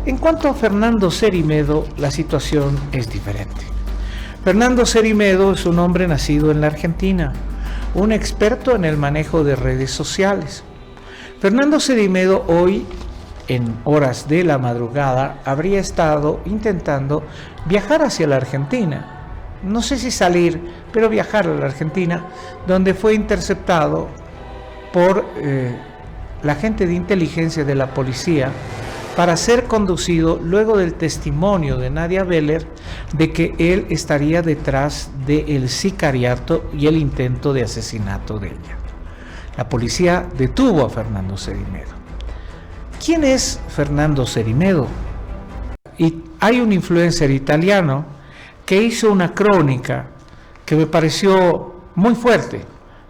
En cuanto a Fernando Cerimedo, la situación es diferente. Fernando Cerimedo es un hombre nacido en la Argentina, un experto en el manejo de redes sociales. Fernando Cerimedo hoy, en horas de la madrugada, habría estado intentando viajar hacia la Argentina. No sé si salir, pero viajar a la Argentina, donde fue interceptado por la gente de inteligencia de la policía para ser conducido luego del testimonio de Nadia Beller de que él estaría detrás del sicariato y el intento de asesinato de ella. La policía detuvo a Fernando Cerimedo. ¿Quién es Fernando Cerimedo? Y hay un influencer italiano que hizo una crónica que me pareció muy fuerte.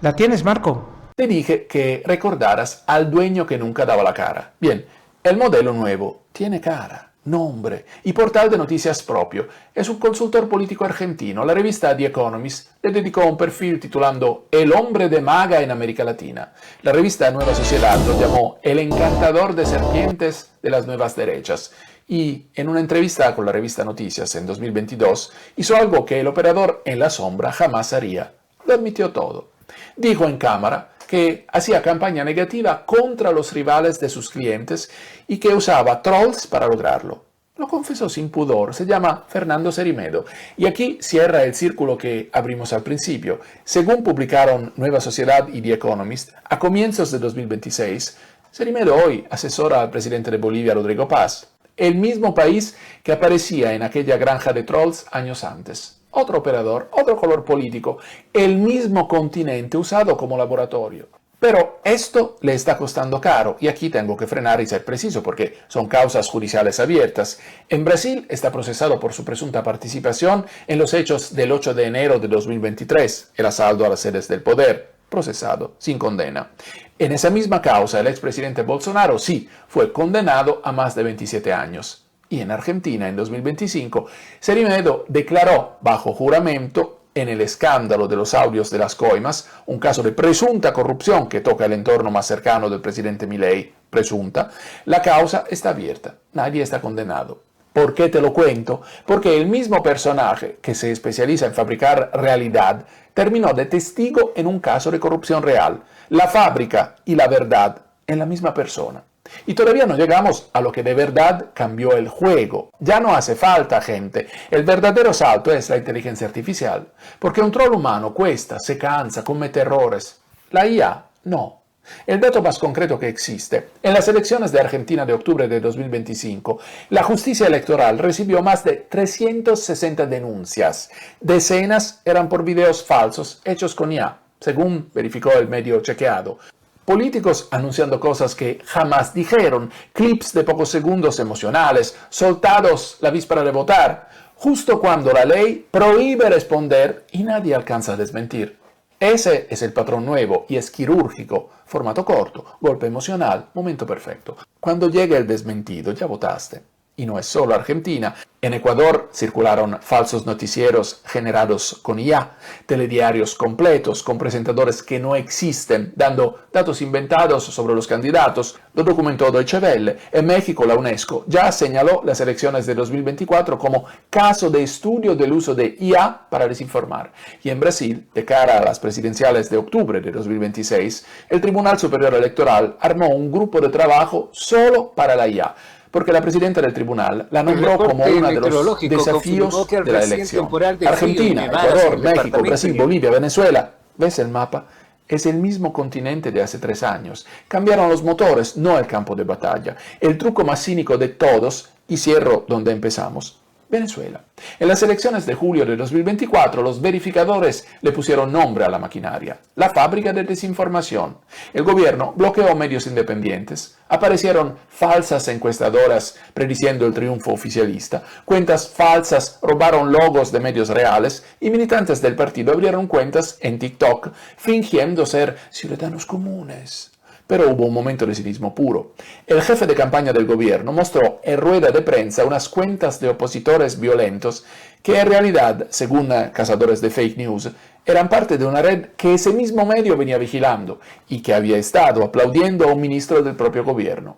¿La tienes, Marco? Te dije que recordaras al dueño que nunca daba la cara. Bien, el modelo nuevo tiene cara, nombre y portal de noticias propio. Es un consultor político argentino. La revista The Economist le dedicó un perfil titulando El hombre de maga en América Latina. La revista Nueva Sociedad lo llamó el encantador de serpientes de las nuevas derechas. Y en una entrevista con la revista Noticias en 2022 hizo algo que el operador en la sombra jamás haría. Lo admitió todo. Dijo en cámara que hacía campaña negativa contra los rivales de sus clientes y que usaba trolls para lograrlo. Lo confesó sin pudor, se llama Fernando Cerimedo. Y aquí cierra el círculo que abrimos al principio. Según publicaron Nueva Sociedad y The Economist, a comienzos de 2026, Cerimedo hoy asesora al presidente de Bolivia, Rodrigo Paz, el mismo país que aparecía en aquella granja de trolls años antes. Otro operador, otro color político, el mismo continente usado como laboratorio. Pero esto le está costando caro y aquí tengo que frenar y ser preciso porque son causas judiciales abiertas. En Brasil está procesado por su presunta participación en los hechos del 8 de enero de 2023, el asalto a las sedes del poder, procesado sin condena. En esa misma causa el expresidente Bolsonaro sí fue condenado a más de 27 años. Y en Argentina, en 2025, Cerimedo declaró bajo juramento en el escándalo de los audios de las coimas, un caso de presunta corrupción que toca el entorno más cercano del presidente Milei, presunta, la causa está abierta, nadie está condenado. ¿Por qué te lo cuento? Porque el mismo personaje que se especializa en fabricar realidad terminó de testigo en un caso de corrupción real. La fábrica y la verdad en la misma persona. Y todavía no llegamos a lo que de verdad cambió el juego. Ya no hace falta gente. El verdadero salto es la inteligencia artificial. Porque un troll humano cuesta, se cansa, comete errores. La IA, no. El dato más concreto que existe, en las elecciones de Argentina de octubre de 2025, la justicia electoral recibió más de 360 denuncias. Decenas eran por videos falsos hechos con IA, según verificó el medio chequeado. Políticos anunciando cosas que jamás dijeron, clips de pocos segundos emocionales, soltados la víspera de votar, justo cuando la ley prohíbe responder y nadie alcanza a desmentir. Ese es el patrón nuevo y es quirúrgico, formato corto, golpe emocional, momento perfecto. Cuando llegue el desmentido ya votaste. Y no es solo Argentina. En Ecuador circularon falsos noticieros generados con IA, telediarios completos con presentadores que no existen, dando datos inventados sobre los candidatos. Lo documentó Deutsche Welle. En México, la UNESCO ya señaló las elecciones de 2024 como caso de estudio del uso de IA para desinformar. Y en Brasil, de cara a las presidenciales de octubre de 2026, el Tribunal Superior Electoral armó un grupo de trabajo solo para la IA, porque la presidenta del tribunal la nombró como uno de los desafíos de la elección. Argentina, Ecuador, México, Brasil, Bolivia, Venezuela. ¿Ves el mapa? Es el mismo continente de hace 3 años. Cambiaron los motores, no el campo de batalla. El truco más cínico de todos, y cierro donde empezamos, Venezuela. En las elecciones de julio de 2024, los verificadores le pusieron nombre a la maquinaria, la fábrica de desinformación. El gobierno bloqueó medios independientes, aparecieron falsas encuestadoras prediciendo el triunfo oficialista, cuentas falsas robaron logos de medios reales y militantes del partido abrieron cuentas en TikTok fingiendo ser ciudadanos comunes. Pero hubo un momento de cinismo puro. El jefe de campaña del gobierno mostró en rueda de prensa unas cuentas de opositores violentos que en realidad, según cazadores de fake news, eran parte de una red que ese mismo medio venía vigilando y que había estado aplaudiendo a un ministro del propio gobierno.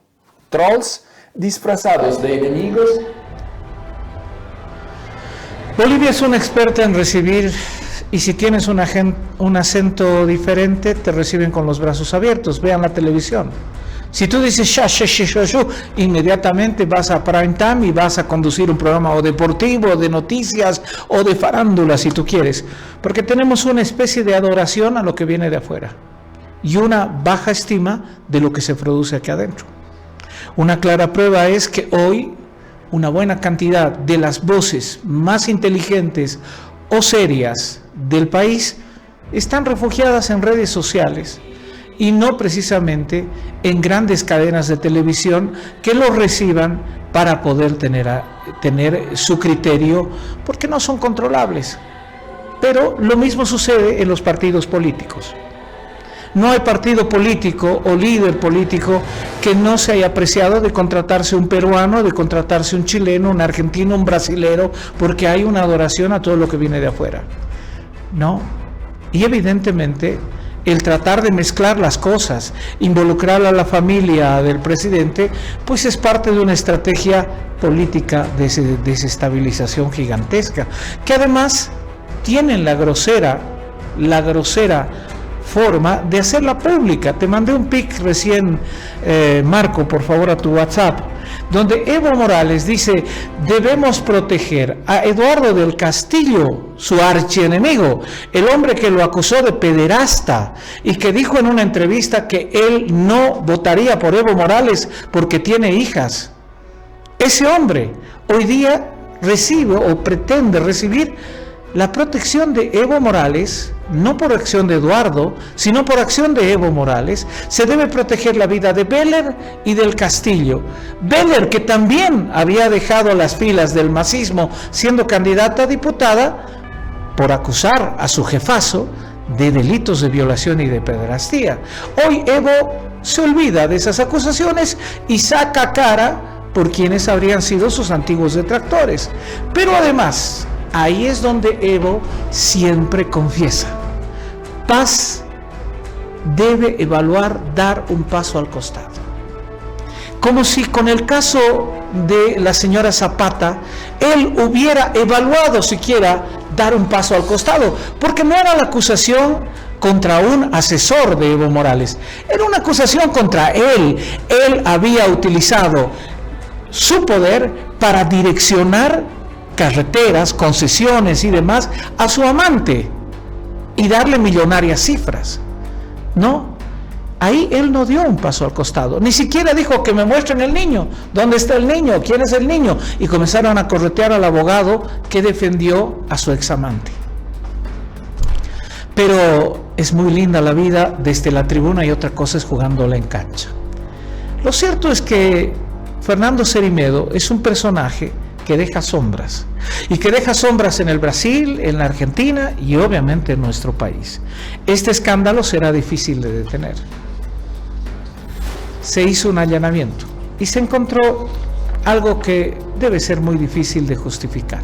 Trolls disfrazados de enemigos. Bolivia es una experta en recibir, y si tienes un acento diferente, te reciben con los brazos abiertos. Vean la televisión. Si tú dices inmediatamente vas a prime time y vas a conducir un programa o deportivo, o de noticias, o de farándula, si tú quieres. Porque tenemos una especie de adoración a lo que viene de afuera y una baja estima de lo que se produce aquí adentro. Una clara prueba es que hoy una buena cantidad de las voces más inteligentes o serias del país están refugiadas en redes sociales y no precisamente en grandes cadenas de televisión que los reciban para poder tener su criterio, porque no son controlables. Pero lo mismo sucede en los partidos políticos. No hay partido político o líder político que no se haya apreciado de contratarse un peruano, de contratarse un chileno, un argentino, un brasilero, porque hay una adoración a todo lo que viene de afuera. No. Y evidentemente el tratar de mezclar las cosas, involucrar a la familia del presidente, pues es parte de una estrategia política de desestabilización gigantesca, que además tienen la grosera forma de hacerla pública. Te mandé un pic recién, Marco, por favor, a tu WhatsApp, donde Evo Morales dice: debemos proteger a Eduardo del Castillo, su archienemigo, el hombre que lo acusó de pederasta y que dijo en una entrevista que él no votaría por Evo Morales porque tiene hijas. Ese hombre hoy día recibe o pretende recibir la protección de Evo Morales, no por acción de Eduardo, sino por acción de Evo Morales. Se debe proteger la vida de Beller y del Castillo. Beller, que también había dejado las filas del masismo siendo candidata a diputada, por acusar a su jefazo de delitos de violación y de pederastía. Hoy Evo se olvida de esas acusaciones y saca cara por quienes habrían sido sus antiguos detractores. Pero además, ahí es donde Evo siempre confiesa: Paz debe evaluar dar un paso al costado. Como si con el caso de la señora Zapata, él hubiera evaluado siquiera dar un paso al costado, porque no era la acusación contra un asesor de Evo Morales, era una acusación contra él. Él había utilizado su poder para direccionar carreteras, concesiones y demás a su amante y darle millonarias cifras. No, ahí él no dio un paso al costado, ni siquiera dijo: que me muestren el niño, ¿dónde está el niño? ¿Quién es el niño? Y comenzaron a corretear al abogado que defendió a su examante. Pero es muy linda la vida desde la tribuna y otra cosa es jugándola en cancha. Lo cierto es que Fernando Cerimedo es un personaje que deja sombras, y que deja sombras en el Brasil, en la Argentina y obviamente en nuestro país. Este escándalo será difícil de detener. Se hizo un allanamiento y se encontró algo que debe ser muy difícil de justificar.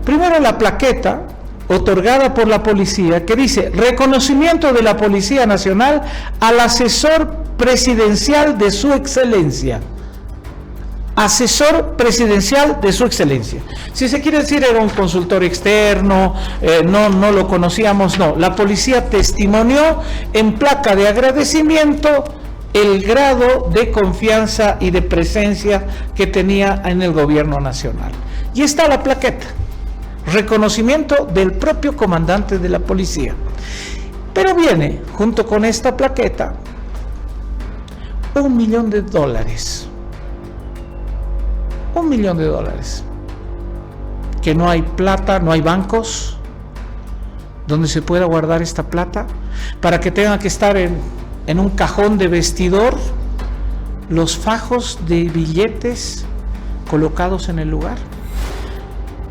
Primero, la plaqueta otorgada por la policía que dice: reconocimiento de la Policía Nacional al asesor presidencial de su excelencia. Asesor presidencial de su excelencia. Si se quiere decir, era un consultor externo, no lo conocíamos, no. La policía testimonió en placa de agradecimiento el grado de confianza y de presencia que tenía en el gobierno nacional. Y está la plaqueta, reconocimiento del propio comandante de la policía. Pero viene, junto con esta plaqueta, $1 millón. $1 millón. Que no hay plata, no hay bancos donde se pueda guardar esta plata, para que tenga que estar en un cajón de vestidor los fajos de billetes colocados en el lugar.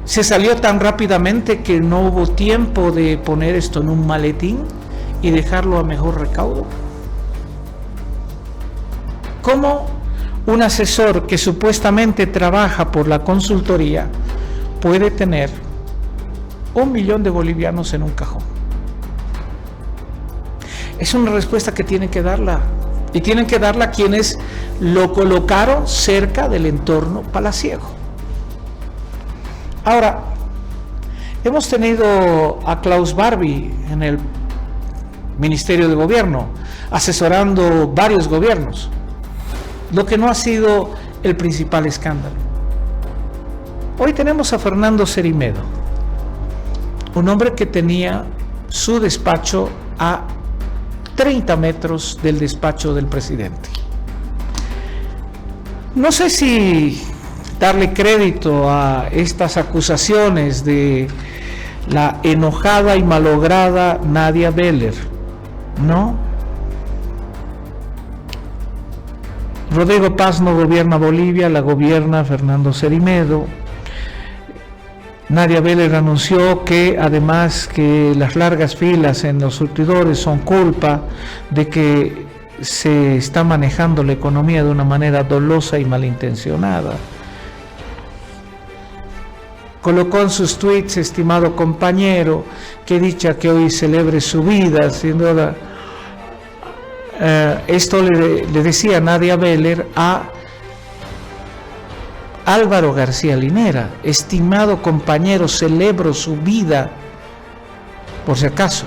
Se salió tan rápidamente que no hubo tiempo de poner esto en un maletín y dejarlo a mejor recaudo. ¿Cómo un asesor que supuestamente trabaja por la consultoría puede tener $1 millón en un cajón? Es una respuesta que tiene que dar la y tienen que darla a quienes lo colocaron cerca del entorno palaciego. Ahora, hemos tenido a Klaus Barbie en el Ministerio de Gobierno, asesorando varios gobiernos, lo que no ha sido el principal escándalo. Hoy tenemos a Fernando Cerimedo, un hombre que tenía su despacho a 30 metros del despacho del presidente. No sé si darle crédito a estas acusaciones de la enojada y malograda Nadia Beller, ¿no? Rodrigo Paz no gobierna Bolivia, la gobierna Fernando Cerimedo. Nadia Beller anunció que además que las largas filas en los surtidores son culpa de que se está manejando la economía de una manera dolosa y malintencionada. Colocó en sus tweets, estimado compañero, que dicha que hoy celebre su vida, sin duda. Esto le decía Nadia Beller a Álvaro García Linera: estimado compañero, celebro su vida, por si acaso.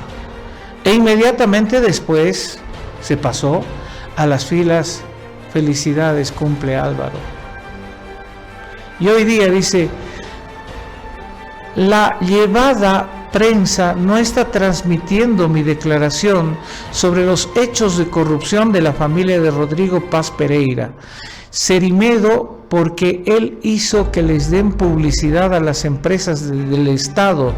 E inmediatamente después se pasó a las filas: felicidades, cumple Álvaro. Y hoy día dice: la llevada prensa no está transmitiendo mi declaración sobre los hechos de corrupción de la familia de Rodrigo Paz Pereira. Cerimedo, porque él hizo que les den publicidad a las empresas del Estado.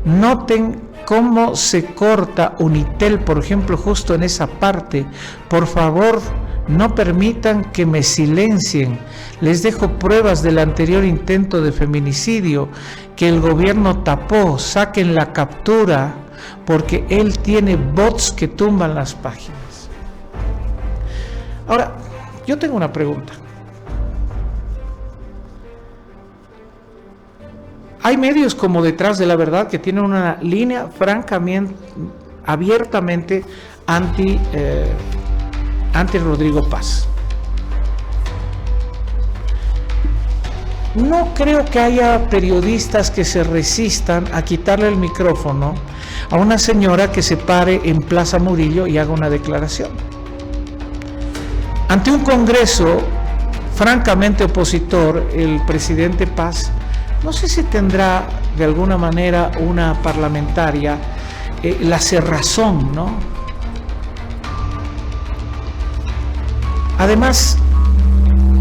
Noten cómo se corta Unitel, por ejemplo, justo en esa parte. Por favor, no permitan que me silencien. Les dejo pruebas del anterior intento de feminicidio que el gobierno tapó. Saquen la captura, porque él tiene bots que tumban las páginas. Ahora, yo tengo una pregunta. Hay medios como Detrás de la Verdad que tienen una línea francamente, abiertamente anti Rodrigo Paz. No creo que haya periodistas que se resistan a quitarle el micrófono a una señora que se pare en Plaza Murillo y haga una declaración. Ante un Congreso francamente opositor, el presidente Paz, no sé si tendrá de alguna manera una parlamentaria la cerrazón, ¿no? Además,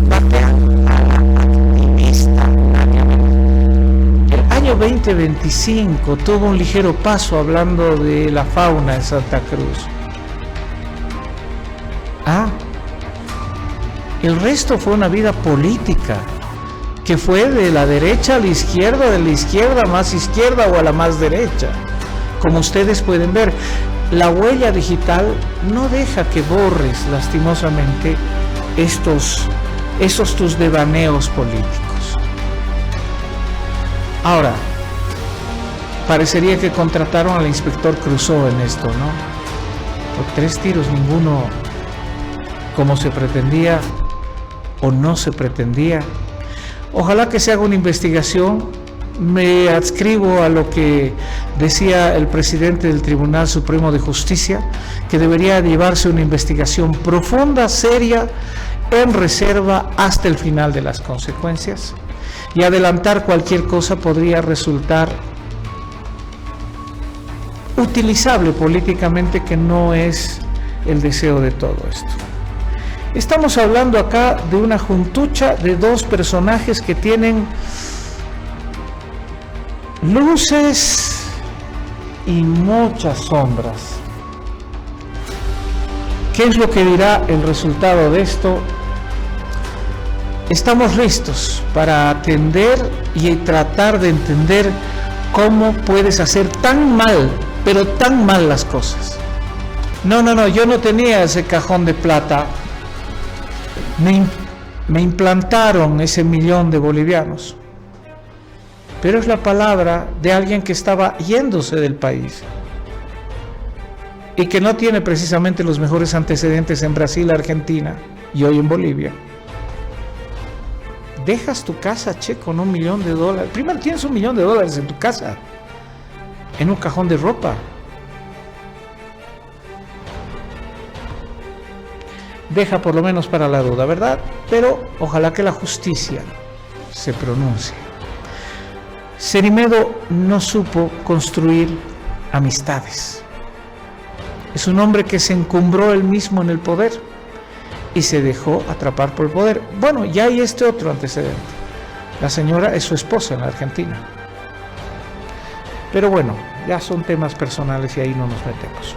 batean a la activista Nadia Beller. El año 2025 tuvo un ligero paso hablando de la fauna en Santa Cruz. El resto fue una vida política, que fue de la derecha a la izquierda, de la izquierda más izquierda o a la más derecha. Como ustedes pueden ver, la huella digital no deja que borres lastimosamente esos tus devaneos políticos. Ahora, parecería que contrataron al inspector Crusoe en esto, ¿no? Por 3 tiros, ninguno como se pretendía o no se pretendía. Ojalá que se haga una investigación. Me adscribo a lo que decía el presidente del Tribunal Supremo de Justicia, que debería llevarse una investigación profunda, seria, en reserva hasta el final de las consecuencias, y adelantar cualquier cosa podría resultar utilizable políticamente, que no es el deseo de todo esto. Estamos hablando acá de una juntucha de 2 personajes que tienen luces y muchas sombras. ¿Qué es lo que dirá el resultado de esto? Estamos listos para atender y tratar de entender cómo puedes hacer tan mal, pero tan mal las cosas. No, yo no tenía ese cajón de plata. Me implantaron ese 1.000.000 de bolivianos. Pero es la palabra de alguien que estaba yéndose del país. y que no tiene precisamente los mejores antecedentes en Brasil, Argentina y hoy en Bolivia. Dejas tu casa, che, con $1 millón. Primero tienes $1 millón en tu casa, en un cajón de ropa. Deja por lo menos para la duda, ¿verdad? Pero ojalá que la justicia se pronuncie. Cerimedo no supo construir amistades. Es un hombre que se encumbró él mismo en el poder y se dejó atrapar por el poder. Bueno, ya hay este otro antecedente. La señora es su esposa en la Argentina. Pero bueno, ya son temas personales y ahí no nos metemos.